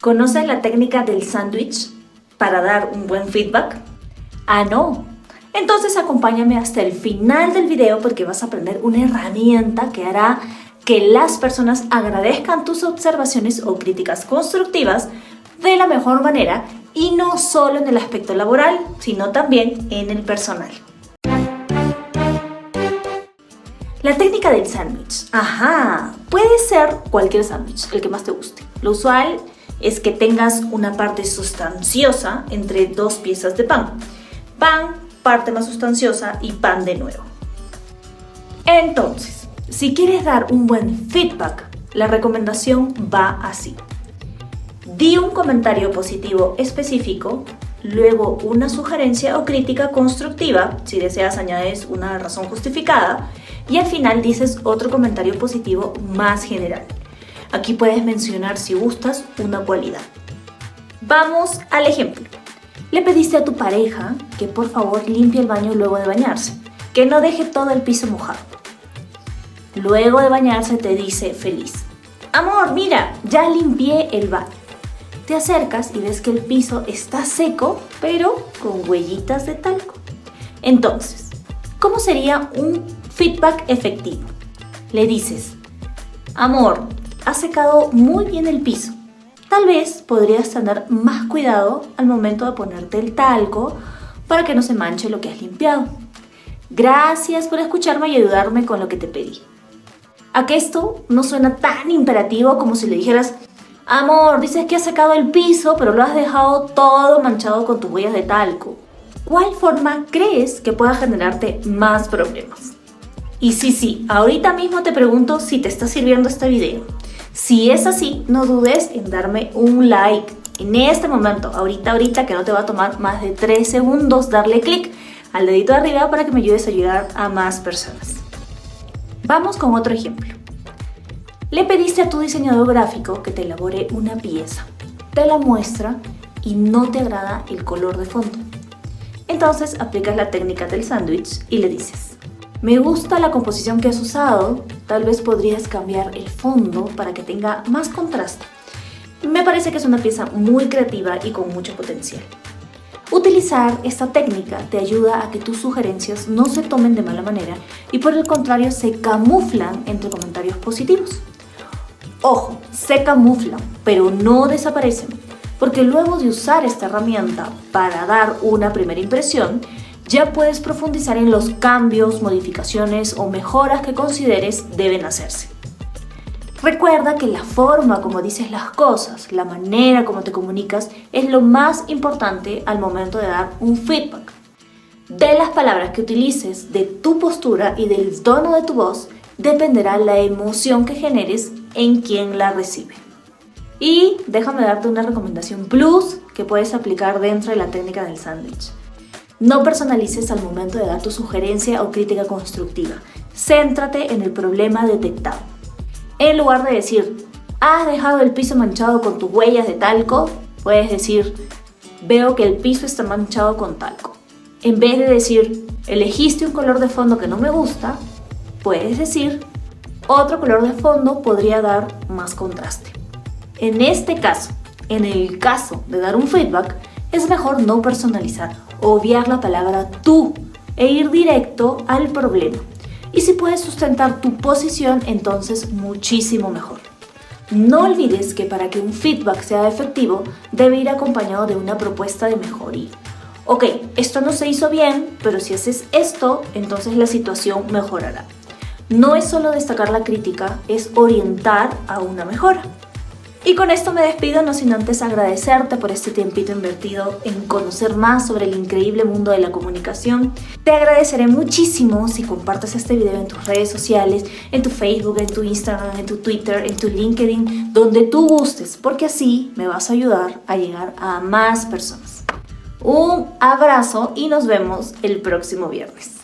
¿Conoces la técnica del sándwich para dar un buen feedback? Ah, no. Entonces acompáñame hasta el final del video porque vas a aprender una herramienta que hará que las personas agradezcan tus observaciones o críticas constructivas de la mejor manera y no solo en el aspecto laboral, sino también en el personal. La técnica del sándwich. Ajá, puede ser cualquier sándwich, el que más te guste. Lo usual es que tengas una parte sustanciosa entre dos piezas de pan. Pan, parte más sustanciosa y pan de nuevo. Entonces, si quieres dar un buen feedback, la recomendación va así. Di un comentario positivo específico, luego una sugerencia o crítica constructiva, si deseas añades una razón justificada, y al final dices otro comentario positivo más general. Aquí puedes mencionar, si gustas, una cualidad. Vamos al ejemplo. Le pediste a tu pareja que por favor limpie el baño luego de bañarse, que no deje todo el piso mojado. Luego de bañarse te dice feliz: amor, mira, ya limpié el baño. Te acercas y ves que el piso está seco, pero con huellitas de talco. Entonces, ¿cómo sería un feedback efectivo? Le dices: amor, has secado muy bien el piso. Tal vez podrías tener más cuidado al momento de ponerte el talco para que no se manche lo que has limpiado. Gracias por escucharme y ayudarme con lo que te pedí. ¿A que esto no suena tan imperativo como si le dijeras: amor, dices que has secado el piso, pero lo has dejado todo manchado con tus huellas de talco? ¿Cuál forma crees que pueda generarte más problemas? Y sí, ahorita mismo te pregunto si te está sirviendo este video. Si es así, no dudes en darme un like. En este momento, ahorita, que no te va a tomar más de 3 segundos, darle clic al dedito de arriba para que me ayudes a ayudar a más personas. Vamos con otro ejemplo. Le pediste a tu diseñador gráfico que te elabore una pieza. Te la muestra y no te agrada el color de fondo. Entonces aplicas la técnica del sándwich y le dices: me gusta la composición que has usado, tal vez podrías cambiar el fondo para que tenga más contraste. Me parece que es una pieza muy creativa y con mucho potencial. Utilizar esta técnica te ayuda a que tus sugerencias no se tomen de mala manera y por el contrario se camuflan entre comentarios positivos. Ojo, se camuflan, pero no desaparecen, porque luego de usar esta herramienta para dar una primera impresión, ya puedes profundizar en los cambios, modificaciones o mejoras que consideres deben hacerse. Recuerda que la forma como dices las cosas, la manera como te comunicas, es lo más importante al momento de dar un feedback. De las palabras que utilices, de tu postura y del tono de tu voz, dependerá la emoción que generes en quien la recibe. Y déjame darte una recomendación plus que puedes aplicar dentro de la técnica del sándwich. No personalices al momento de dar tu sugerencia o crítica constructiva. Céntrate en el problema detectado. En lugar de decir: has dejado el piso manchado con tus huellas de talco, puedes decir: veo que el piso está manchado con talco. En vez de decir: elegiste un color de fondo que no me gusta, puedes decir: otro color de fondo podría dar más contraste. En este caso, en el caso de dar un feedback, es mejor no personalizar, obviar la palabra tú e ir directo al problema. Y si puedes sustentar tu posición, entonces muchísimo mejor. No olvides que para que un feedback sea efectivo, debe ir acompañado de una propuesta de mejoría. Ok, esto no se hizo bien, pero si haces esto, entonces la situación mejorará. No es solo destacar la crítica, es orientar a una mejora. Y con esto me despido, no sin antes agradecerte por este tiempito invertido en conocer más sobre el increíble mundo de la comunicación. Te agradeceré muchísimo si compartes este video en tus redes sociales, en tu Facebook, en tu Instagram, en tu Twitter, en tu LinkedIn, donde tú gustes, porque así me vas a ayudar a llegar a más personas. Un abrazo y nos vemos el próximo viernes.